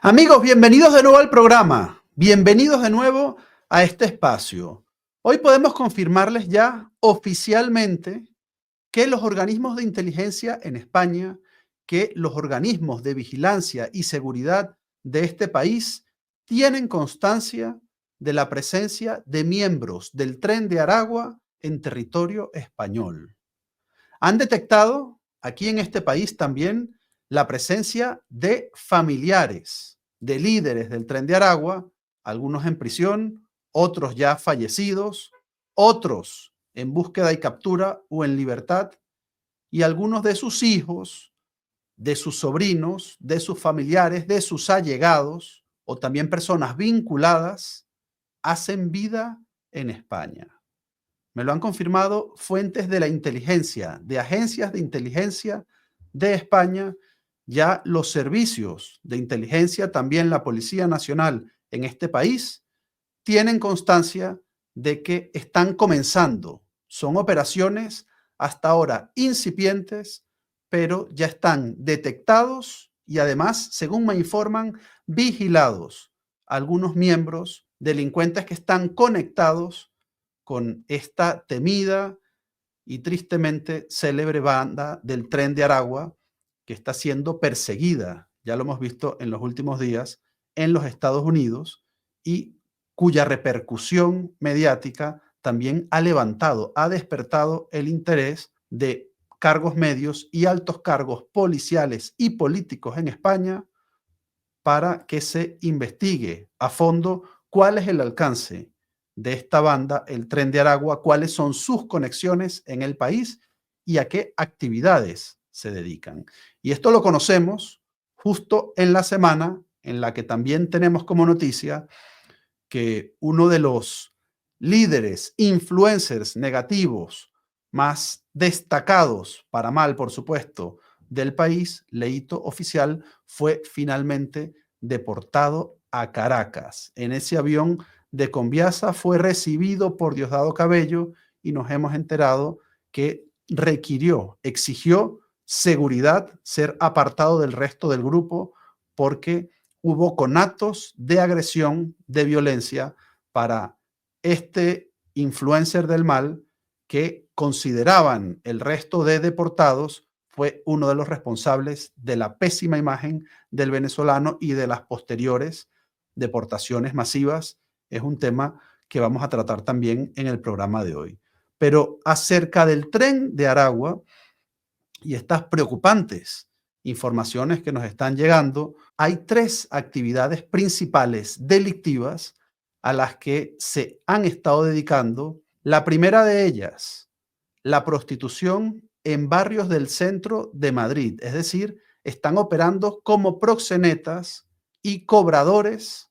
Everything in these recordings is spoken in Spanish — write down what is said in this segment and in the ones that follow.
Amigos, bienvenidos de nuevo al programa. Bienvenidos de nuevo a este espacio. Hoy podemos confirmarles ya oficialmente que los organismos de inteligencia en España, que los organismos de vigilancia y seguridad de este país tienen constancia de la presencia de miembros del Tren de Aragua en territorio español. Han detectado aquí en este país también la presencia de familiares, de líderes del Tren de Aragua, algunos en prisión, otros ya fallecidos, otros en búsqueda y captura o en libertad, y algunos de sus hijos, de sus sobrinos, de sus familiares, de sus allegados o también personas vinculadas, hacen vida en España. Me lo han confirmado fuentes de la inteligencia, de agencias de inteligencia de España, ya los servicios de inteligencia, también la Policía Nacional en este país, tienen constancia de que están comenzando. Son operaciones hasta ahora incipientes, pero ya están detectados y además, según me informan, vigilados algunos miembros, delincuentes que están conectados con esta temida y tristemente célebre banda del Tren de Aragua que está siendo perseguida, ya lo hemos visto en los últimos días, en los Estados Unidos y cuya repercusión mediática también ha levantado, ha despertado el interés de cargos medios y altos cargos policiales y políticos en España para que se investigue a fondo cuál es el alcance de esta banda, el Tren de Aragua, cuáles son sus conexiones en el país y a qué actividades se dedican. Y esto lo conocemos justo en la semana en la que también tenemos como noticia que uno de los líderes, influencers negativos más destacados, para mal por supuesto, del país, Leito Oficial, fue finalmente deportado a Caracas. En ese avión de Conviasa fue recibido por Diosdado Cabello y nos hemos enterado que requirió, exigió seguridad, ser apartado del resto del grupo porque hubo conatos de agresión, de violencia para este influencer del mal que consideraban el resto de deportados fue uno de los responsables de la pésima imagen del venezolano y de las posteriores deportaciones masivas. Es un tema que vamos a tratar también en el programa de hoy. Pero acerca del Tren de Aragua y estas preocupantes informaciones que nos están llegando, hay tres actividades principales delictivas a las que se han estado dedicando. La primera de ellas, la prostitución en barrios del centro de Madrid, es decir, están operando como proxenetas y cobradores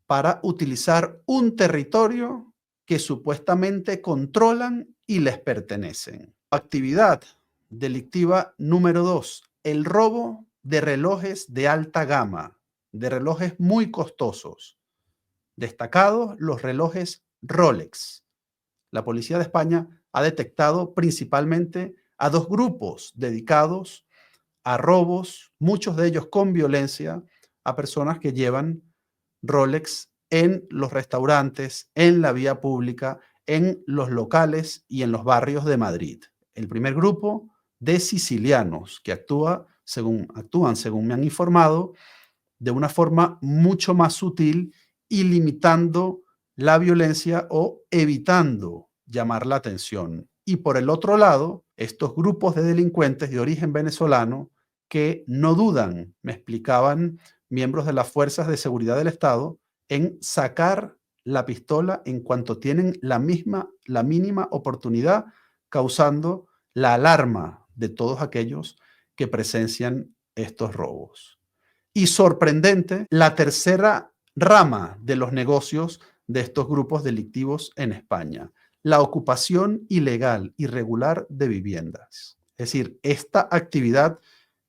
para utilizar un territorio que supuestamente controlan y les pertenecen. Actividad delictiva número 2, el robo de relojes de alta gama, de relojes muy costosos. Destacados los relojes Rolex. La Policía de España ha detectado principalmente a dos grupos dedicados a robos, muchos de ellos con violencia, a personas que llevan Rolex en los restaurantes, en la vía pública, en los locales y en los barrios de Madrid. El primer grupo de sicilianos que actúan, según me han informado, de una forma mucho más sutil y limitando la violencia o evitando llamar la atención. Y por el otro lado, estos grupos de delincuentes de origen venezolano que no dudan, me explicaban miembros de las fuerzas de seguridad del Estado, en sacar la pistola en cuanto tienen la mínima oportunidad, causando la alarma de todos aquellos que presencian estos robos. Y sorprendente, la tercera rama de los negocios de estos grupos delictivos en España, la ocupación ilegal, irregular de viviendas. Es decir, esta actividad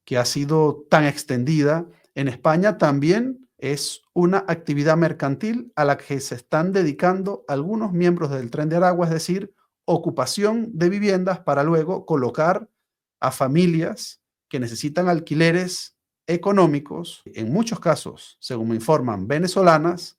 que ha sido tan extendida en España también es una actividad mercantil a la que se están dedicando algunos miembros del Tren de Aragua, es decir, ocupación de viviendas para luego colocar a familias que necesitan alquileres económicos, en muchos casos, según me informan, venezolanas,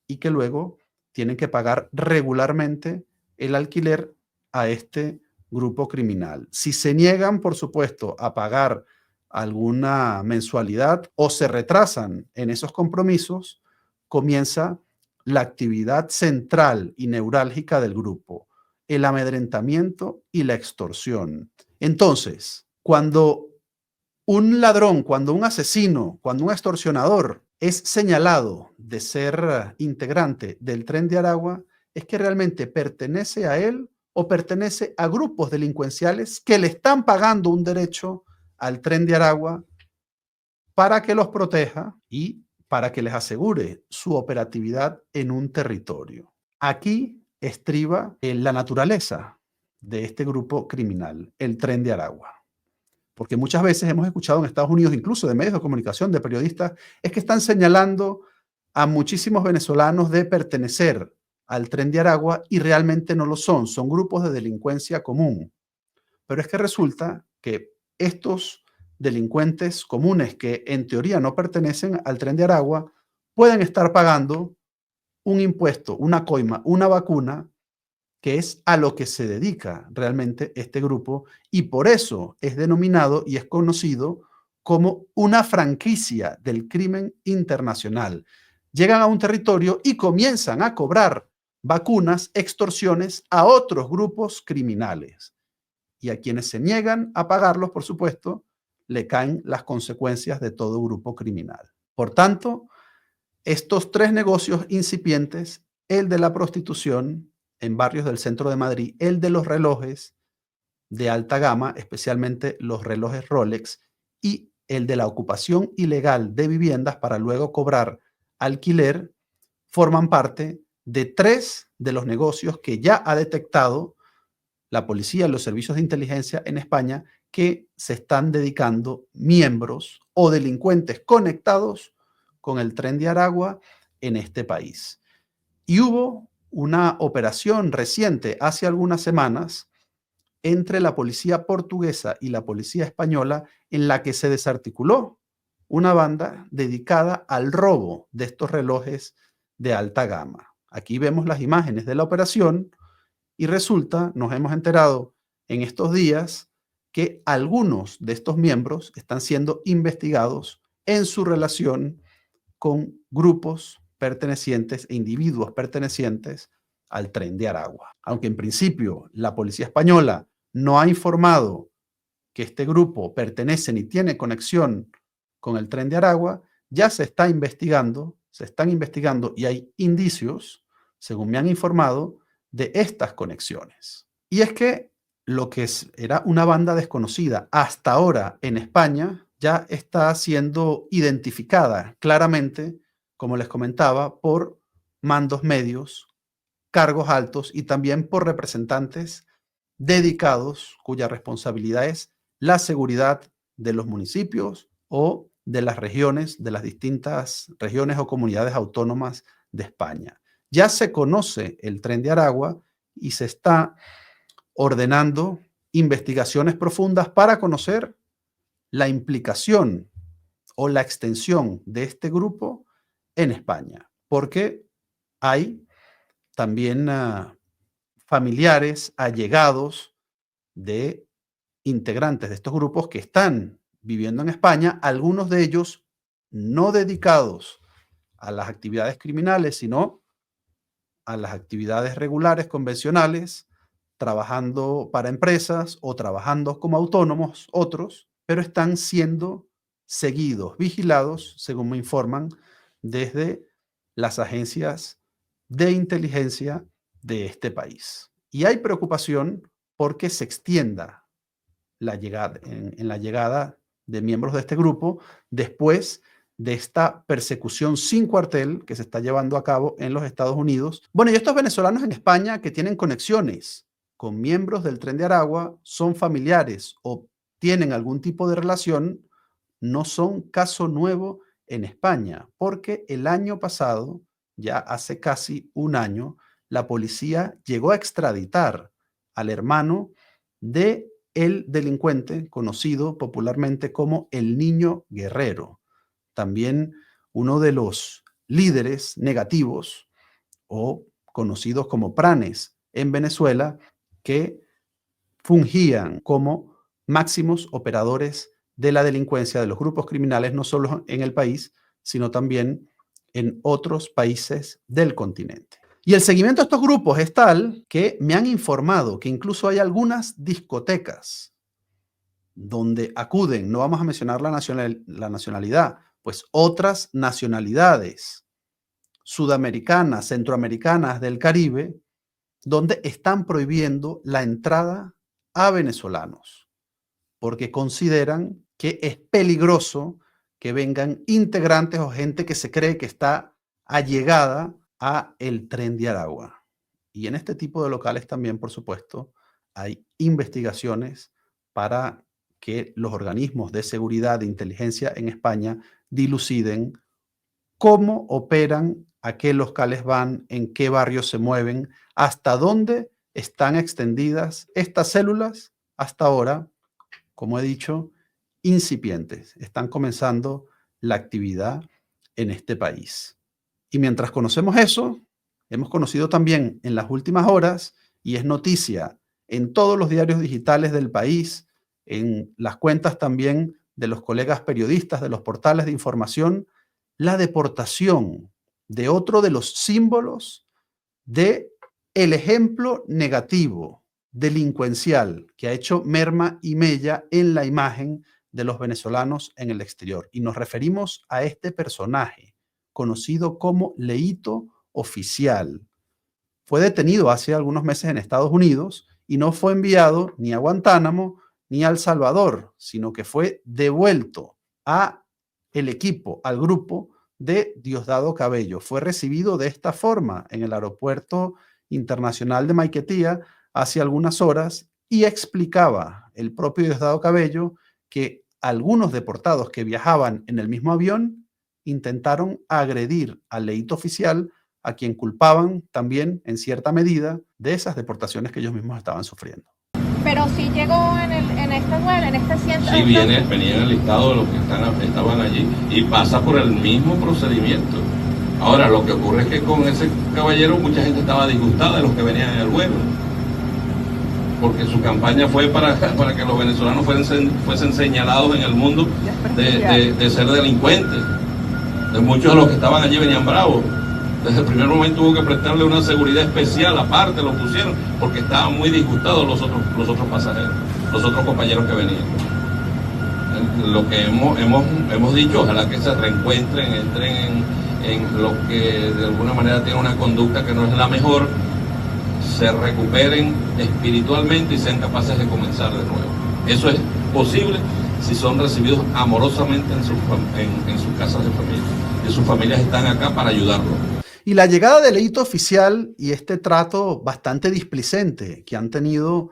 y que luego tienen que pagar regularmente el alquiler a este grupo criminal. Si se niegan, por supuesto, a pagar alguna mensualidad o se retrasan en esos compromisos, comienza la actividad central y neurálgica del grupo, el amedrentamiento y la extorsión. Entonces, cuando un ladrón, cuando un asesino, cuando un extorsionador es señalado de ser integrante del Tren de Aragua, es que realmente pertenece a él o pertenece a grupos delincuenciales que le están pagando un derecho al Tren de Aragua para que los proteja y para que les asegure su operatividad en un territorio. Aquí estriba la naturaleza de este grupo criminal, el Tren de Aragua. Porque muchas veces hemos escuchado en Estados Unidos, incluso de medios de comunicación, de periodistas, es que están señalando a muchísimos venezolanos de pertenecer al Tren de Aragua y realmente no lo son grupos de delincuencia común. Pero es que resulta que estos delincuentes comunes que en teoría no pertenecen al Tren de Aragua pueden estar pagando un impuesto, una coima, una vacuna, que es a lo que se dedica realmente este grupo y por eso es denominado y es conocido como una franquicia del crimen internacional. Llegan a un territorio y comienzan a cobrar vacunas, extorsiones a otros grupos criminales. Y a quienes se niegan a pagarlos, por supuesto, le caen las consecuencias de todo grupo criminal. Por tanto, estos tres negocios incipientes, el de la prostitución en barrios del centro de Madrid, el de los relojes de alta gama, especialmente los relojes Rolex, y el de la ocupación ilegal de viviendas para luego cobrar alquiler, forman parte de tres de los negocios que ya ha detectado la policía y los servicios de inteligencia en España que se están dedicando miembros o delincuentes conectados con el Tren de Aragua en este país. Y hubo una operación reciente, hace algunas semanas, entre la policía portuguesa y la policía española, en la que se desarticuló una banda dedicada al robo de estos relojes de alta gama. Aquí vemos las imágenes de la operación y resulta, nos hemos enterado en estos días, que algunos de estos miembros están siendo investigados en su relación con grupos pertenecientes e individuos pertenecientes al Tren de Aragua. Aunque en principio la policía española no ha informado que este grupo pertenece ni tiene conexión con el Tren de Aragua, ya se están investigando y hay indicios, según me han informado, de estas conexiones. Y es que lo que era una banda desconocida hasta ahora en España ya está siendo identificada claramente, como les comentaba, por mandos medios, cargos altos y también por representantes dedicados cuya responsabilidad es la seguridad de los municipios o de las regiones, de las distintas regiones o comunidades autónomas de España. Ya se conoce el Tren de Aragua y se está ordenando investigaciones profundas para conocer la implicación o la extensión de este grupo en España, porque hay también familiares, allegados de integrantes de estos grupos que están viviendo en España, algunos de ellos no dedicados a las actividades criminales, sino a las actividades regulares, convencionales, trabajando para empresas o trabajando como autónomos, otros, pero están siendo seguidos, vigilados, según me informan, desde las agencias de inteligencia de este país. Y hay preocupación porque se extienda en la llegada de miembros de este grupo después de esta persecución sin cuartel que se está llevando a cabo en los Estados Unidos. Bueno, y estos venezolanos en España que tienen conexiones con miembros del Tren de Aragua, son familiares o tienen algún tipo de relación, no son caso nuevo en España, porque el año pasado, ya hace casi un año, la policía llegó a extraditar al hermano de el delincuente conocido popularmente como el Niño Guerrero, también uno de los líderes negativos o conocidos como pranes en Venezuela, que fungían como máximos operadores de la delincuencia de los grupos criminales, no solo en el país, sino también en otros países del continente. Y el seguimiento a estos grupos es tal que me han informado que incluso hay algunas discotecas donde acuden, no vamos a mencionar la nacionalidad, pues otras nacionalidades sudamericanas, centroamericanas del Caribe, donde están prohibiendo la entrada a venezolanos, porque consideran que es peligroso que vengan integrantes o gente que se cree que está allegada a el Tren de Aragua. Y en este tipo de locales también, por supuesto, hay investigaciones para que los organismos de seguridad e inteligencia en España diluciden cómo operan, a qué locales van, en qué barrios se mueven, hasta dónde están extendidas estas células hasta ahora, como he dicho, incipientes. Están comenzando la actividad en este país. Y mientras conocemos eso, hemos conocido también en las últimas horas, y es noticia en todos los diarios digitales del país, en las cuentas también de los colegas periodistas de los portales de información, la deportación de otro de los símbolos de el ejemplo negativo delincuencial que ha hecho merma y mella en la imagen de los venezolanos en el exterior. Y nos referimos a este personaje, conocido como Leito Oficial. Fue detenido hace algunos meses en Estados Unidos y no fue enviado ni a Guantánamo ni a El Salvador, sino que fue devuelto a el equipo, al grupo de Diosdado Cabello. Fue recibido de esta forma en el aeropuerto internacional de Maiquetía hace algunas horas y explicaba el propio Diosdado Cabello que algunos deportados que viajaban en el mismo avión intentaron agredir al Leito Oficial, a quien culpaban también en cierta medida de esas deportaciones que ellos mismos estaban sufriendo. Pero sí llegó en este vuelo, en este asiento. Sí, venía en el listado de los que estaban allí y pasa por el mismo procedimiento. Ahora, lo que ocurre es que con ese caballero mucha gente estaba disgustada de los que venían en el vuelo, porque su campaña fue para que los venezolanos fuesen señalados en el mundo de ser delincuentes. De muchos de los que estaban allí venían bravos. Desde el primer momento hubo que prestarle una seguridad especial, aparte lo pusieron, porque estaban muy disgustados los otros pasajeros, los otros compañeros que venían. Lo que hemos dicho, ojalá que se reencuentren, entren en los que de alguna manera tienen una conducta que no es la mejor, se recuperen espiritualmente y sean capaces de comenzar de nuevo. Eso es posible si son recibidos amorosamente en sus casas de familia. Y sus familias están acá para ayudarlos. Y la llegada del Leito Oficial y este trato bastante displicente que han tenido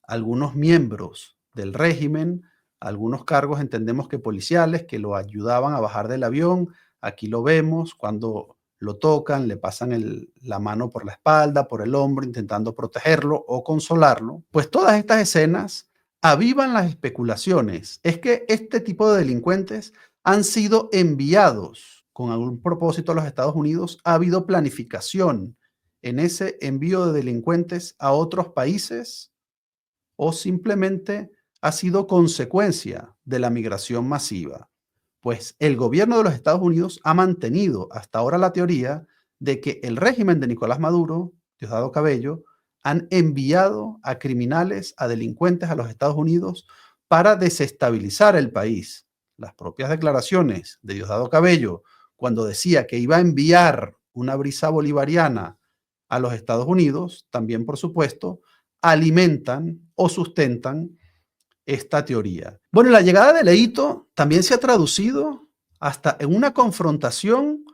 algunos miembros del régimen, algunos cargos entendemos que policiales, que lo ayudaban a bajar del avión. Aquí lo vemos cuando lo tocan, le pasan la mano por la espalda, por el hombro, intentando protegerlo o consolarlo. Pues todas estas escenas avivan las especulaciones. Es que este tipo de delincuentes han sido enviados con algún propósito a los Estados Unidos. Ha habido planificación en ese envío de delincuentes a otros países, o simplemente ha sido consecuencia de la migración masiva. Pues el gobierno de los Estados Unidos ha mantenido hasta ahora la teoría de que el régimen de Nicolás Maduro, Diosdado Cabello, han enviado a criminales, a delincuentes a los Estados Unidos para desestabilizar el país. Las propias declaraciones de Diosdado Cabello, cuando decía que iba a enviar una brisa bolivariana a los Estados Unidos, también, por supuesto, alimentan o sustentan esta teoría. Bueno, la llegada de Leito también se ha traducido hasta en una confrontación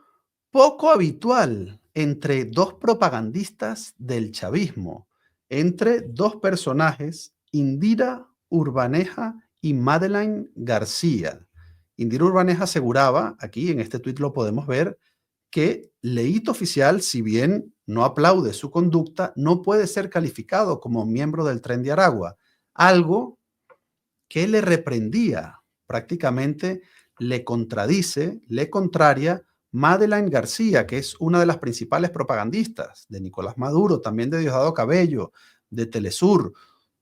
poco habitual entre dos propagandistas del chavismo, entre dos personajes, Indira Urbaneja y Madeleine García. Indira Urbaneja aseguraba, aquí en este tuit lo podemos ver, que Leito Oficial, si bien no aplaude su conducta, no puede ser calificado como miembro del Tren de Aragua, algo que le reprendía, prácticamente le contradice, le contraria Madeleine García, que es una de las principales propagandistas de Nicolás Maduro, también de Diosdado Cabello, de Telesur.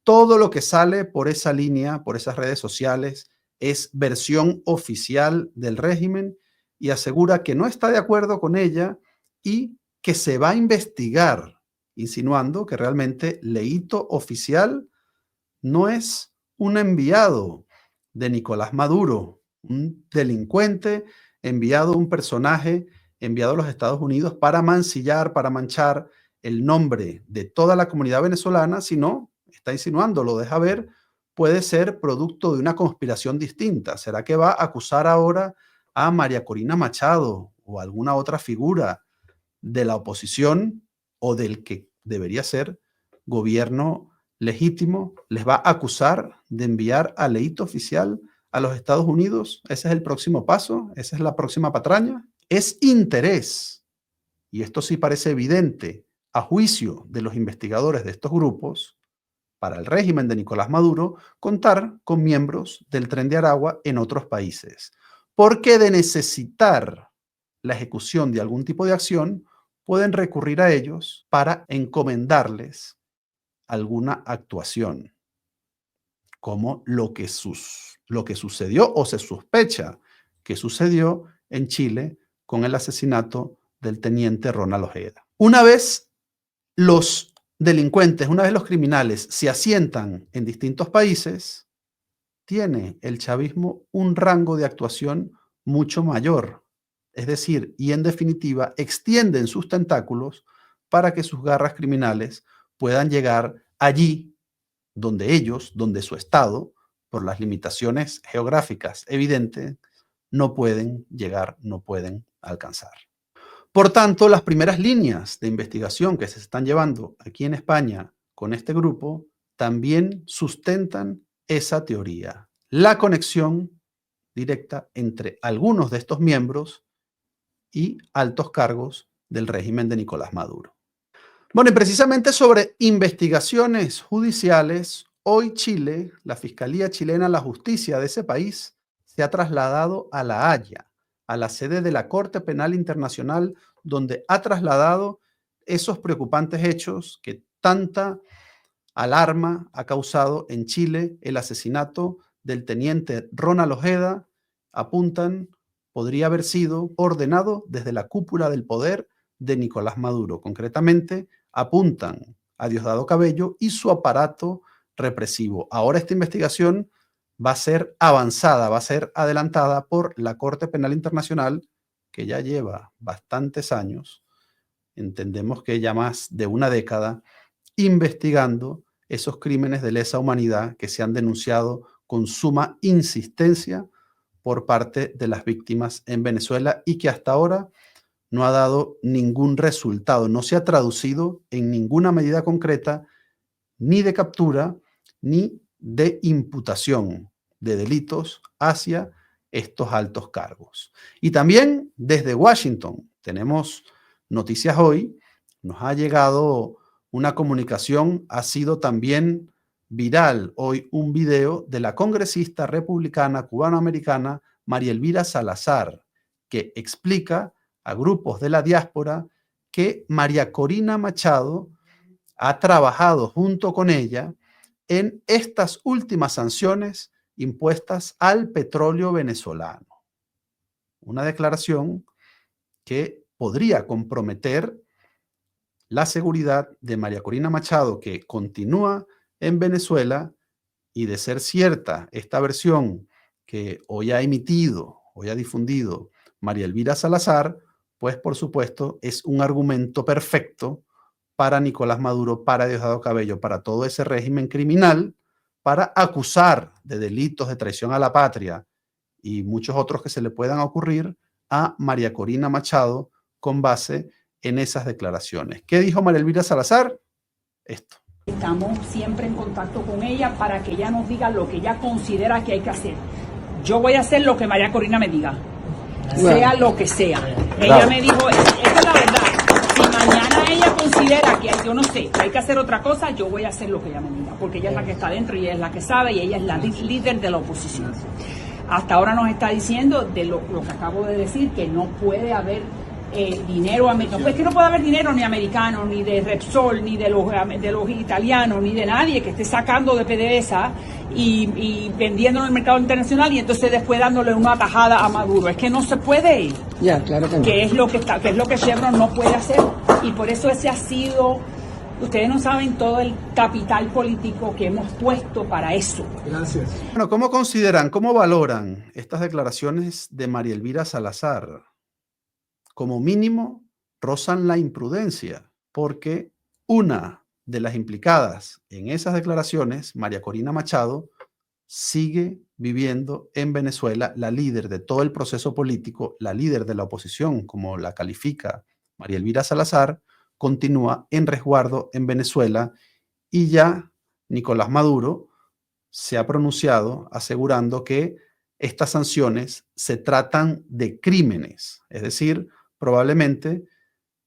Todo lo que sale por esa línea, por esas redes sociales, es versión oficial del régimen y asegura que no está de acuerdo con ella y que se va a investigar, insinuando que realmente Leito Oficial no es un enviado de Nicolás Maduro, un delincuente enviado, un personaje enviado a los Estados Unidos para mancillar, para manchar el nombre de toda la comunidad venezolana, sino, está insinuando, lo deja ver, puede ser producto de una conspiración distinta. ¿Será que va a acusar ahora a María Corina Machado o alguna otra figura de la oposición o del que debería ser gobierno legítimo? ¿Les va a acusar de enviar a Leito Oficial a los Estados Unidos? ¿Ese es el próximo paso? ¿Esa es la próxima patraña? Es interés, y esto sí parece evidente a juicio de los investigadores de estos grupos, para el régimen de Nicolás Maduro, contar con miembros del Tren de Aragua en otros países. Porque de necesitar la ejecución de algún tipo de acción, pueden recurrir a ellos para encomendarles alguna actuación, como lo que sucedió o se sospecha que sucedió en Chile con el asesinato del teniente Ronald Ojeda. Una vez los delincuentes, una vez los criminales se asientan en distintos países, tiene el chavismo un rango de actuación mucho mayor. Es decir, y en definitiva, extienden sus tentáculos para que sus garras criminales puedan llegar allí donde ellos, donde su Estado, por las limitaciones geográficas evidentes, no pueden llegar, no pueden alcanzar. Por tanto, las primeras líneas de investigación que se están llevando aquí en España con este grupo también sustentan esa teoría. La conexión directa entre algunos de estos miembros y altos cargos del régimen de Nicolás Maduro. Bueno, y precisamente sobre investigaciones judiciales, hoy Chile, la Fiscalía chilena, la justicia de ese país, se ha trasladado a La Haya, a la sede de la Corte Penal Internacional, donde ha trasladado esos preocupantes hechos que tanta alarma ha causado en Chile. El asesinato del teniente Ronald Ojeda, apuntan, podría haber sido ordenado desde la cúpula del poder de Nicolás Maduro. Concretamente, apuntan a Diosdado Cabello y su aparato represivo. Ahora esta investigación va a ser avanzada, va a ser adelantada por la Corte Penal Internacional, que ya lleva bastantes años, entendemos que ya más de una década, investigando esos crímenes de lesa humanidad que se han denunciado con suma insistencia por parte de las víctimas en Venezuela y que hasta ahora no ha dado ningún resultado, no se ha traducido en ninguna medida concreta, ni de captura, ni de imputación de delitos hacia estos altos cargos. Y también desde Washington tenemos noticias hoy, nos ha llegado una comunicación, ha sido también viral hoy un video de la congresista republicana cubanoamericana María Elvira Salazar, que explica a grupos de la diáspora que María Corina Machado ha trabajado junto con ella en estas últimas sanciones impuestas al petróleo venezolano. Una declaración que podría comprometer la seguridad de María Corina Machado, que continúa en Venezuela, y de ser cierta esta versión que hoy ha emitido, hoy ha difundido María Elvira Salazar, pues por supuesto es un argumento perfecto para Nicolás Maduro, para Diosdado Cabello, para todo ese régimen criminal, para acusar de delitos de traición a la patria y muchos otros que se le puedan ocurrir a María Corina Machado con base en esas declaraciones. ¿Qué dijo María Elvira Salazar? Esto. Estamos siempre en contacto con ella para que ella nos diga lo que ella considera que hay que hacer. Yo voy a hacer lo que María Corina me diga, sea lo que sea. Ella me dijo, esa es la verdad. Si mañana ella considera considera que yo no sé, que hay que hacer otra cosa, yo voy a hacer lo que ella me diga, porque ella es la que está dentro y ella es la que sabe y ella es la líder de la oposición. Hasta ahora nos está diciendo de lo que acabo de decir, que no puede haber dinero americano. Pues que no puede haber dinero ni americano, ni de Repsol, ni de los italianos, ni de nadie que esté sacando de PDVSA y vendiéndolo en el mercado internacional y entonces después dándole una tajada a Maduro. Es que no se puede. Ya, claro que no. Que es lo que Chevron no puede hacer. Y por eso ese ha sido, ustedes no saben todo el capital político que hemos puesto para eso. Gracias. Bueno, ¿cómo consideran, cómo valoran estas declaraciones de María Elvira Salazar? Como mínimo, rozan la imprudencia, porque una de las implicadas en esas declaraciones, María Corina Machado, sigue viviendo en Venezuela, la líder de todo el proceso político, la líder de la oposición, como la califica María Elvira Salazar, continúa en resguardo en Venezuela y ya Nicolás Maduro se ha pronunciado asegurando que estas sanciones se tratan de crímenes, es decir, probablemente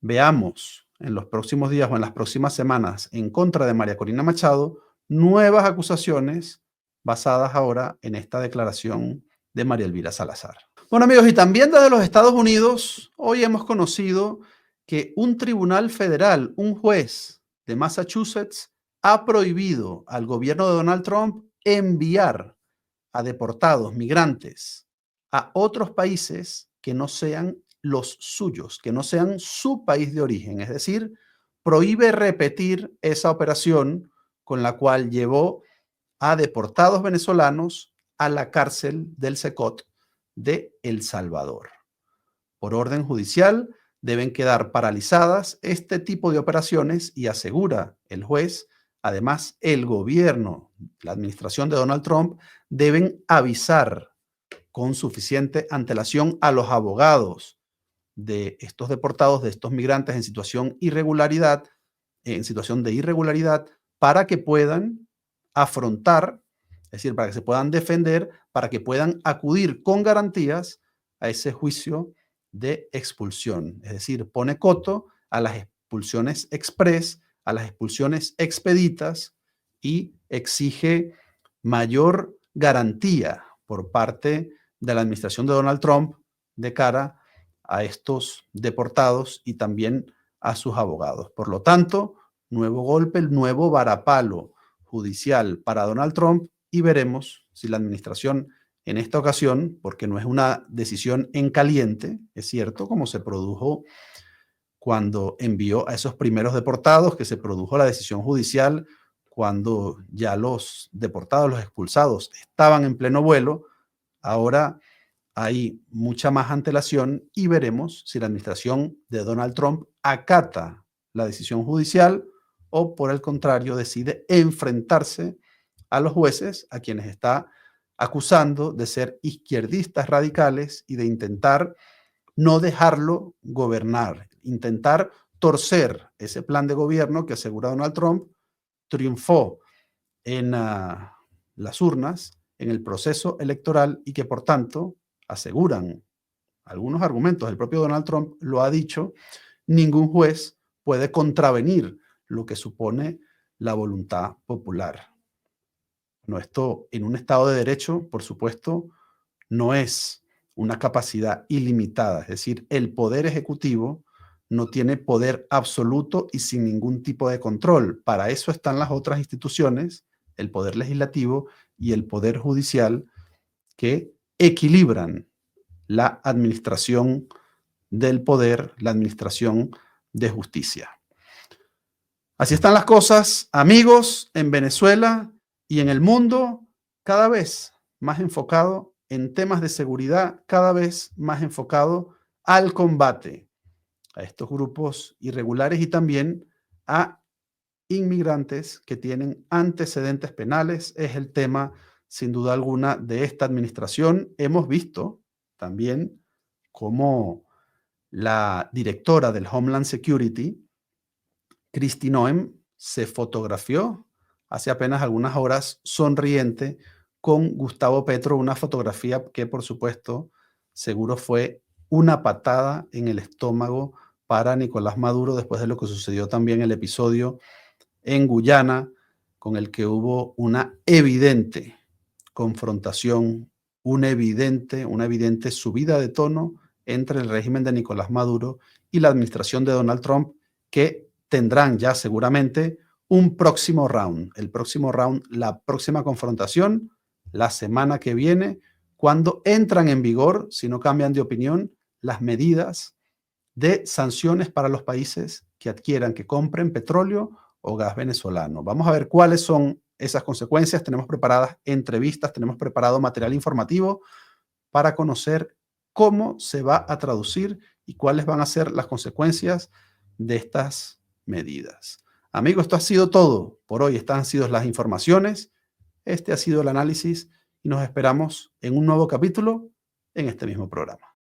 veamos en los próximos días o en las próximas semanas en contra de María Corina Machado nuevas acusaciones basadas ahora en esta declaración de María Elvira Salazar. Bueno, amigos, y también desde los Estados Unidos, hoy hemos conocido que un tribunal federal, un juez de Massachusetts, ha prohibido al gobierno de Donald Trump enviar a deportados migrantes a otros países que no sean los suyos, que no sean su país de origen. Es decir, prohíbe repetir esa operación con la cual llevó a deportados venezolanos a la cárcel del Secot de El Salvador. Por orden judicial, deben quedar paralizadas este tipo de operaciones y asegura el juez, además el gobierno, la administración de Donald Trump, deben avisar con suficiente antelación a los abogados de estos deportados, de estos migrantes en situación de irregularidad, para que puedan afrontar, es decir, para que se puedan defender, para que puedan acudir con garantías a ese juicio de expulsión. Es decir, pone coto a las expulsiones express, a las expulsiones expeditas y exige mayor garantía por parte de la administración de Donald Trump de cara a estos deportados y también a sus abogados. Por lo tanto, nuevo golpe, el nuevo varapalo judicial para Donald Trump y veremos si la administración en esta ocasión, porque no es una decisión en caliente, es cierto, como se produjo cuando envió a esos primeros deportados, que se produjo la decisión judicial cuando ya los deportados, los expulsados, estaban en pleno vuelo. Ahora hay mucha más antelación y veremos si la administración de Donald Trump acata la decisión judicial o, por el contrario, decide enfrentarse a los jueces a quienes está acusando de ser izquierdistas radicales y de intentar no dejarlo gobernar, intentar torcer ese plan de gobierno que asegura Donald Trump triunfó en las urnas, en el proceso electoral y que, por tanto, aseguran algunos argumentos, el propio Donald Trump lo ha dicho, ningún juez puede contravenir lo que supone la voluntad popular. No, esto en un Estado de Derecho, por supuesto, no es una capacidad ilimitada, es decir, el Poder Ejecutivo no tiene poder absoluto y sin ningún tipo de control. Para eso están las otras instituciones, el Poder Legislativo y el Poder Judicial, que equilibran la administración del poder, la administración de justicia. Así están las cosas, amigos, en Venezuela y en el mundo, cada vez más enfocado en temas de seguridad, cada vez más enfocado al combate a estos grupos irregulares y también a inmigrantes que tienen antecedentes penales. Es el tema, sin duda alguna, de esta administración. Hemos visto también cómo la directora del Homeland Security, Kristi Noem, se fotografió hace apenas algunas horas sonriente con Gustavo Petro, una fotografía que, por supuesto, seguro fue una patada en el estómago para Nicolás Maduro después de lo que sucedió también el episodio en Guyana, con el que hubo una evidente confrontación, una evidente subida de tono entre el régimen de Nicolás Maduro y la administración de Donald Trump, que tendrán ya seguramente un próximo round. El próximo round, la próxima confrontación, la semana que viene, cuando entran en vigor, si no cambian de opinión, las medidas de sanciones para los países que adquieran, que compren petróleo o gas venezolano. Vamos a ver cuáles son esas consecuencias. Tenemos preparadas entrevistas, tenemos preparado material informativo para conocer cómo se va a traducir y cuáles van a ser las consecuencias de estas medidas. Amigos, esto ha sido todo por hoy. Estas han sido las informaciones. Este ha sido el análisis y nos esperamos en un nuevo capítulo en este mismo programa.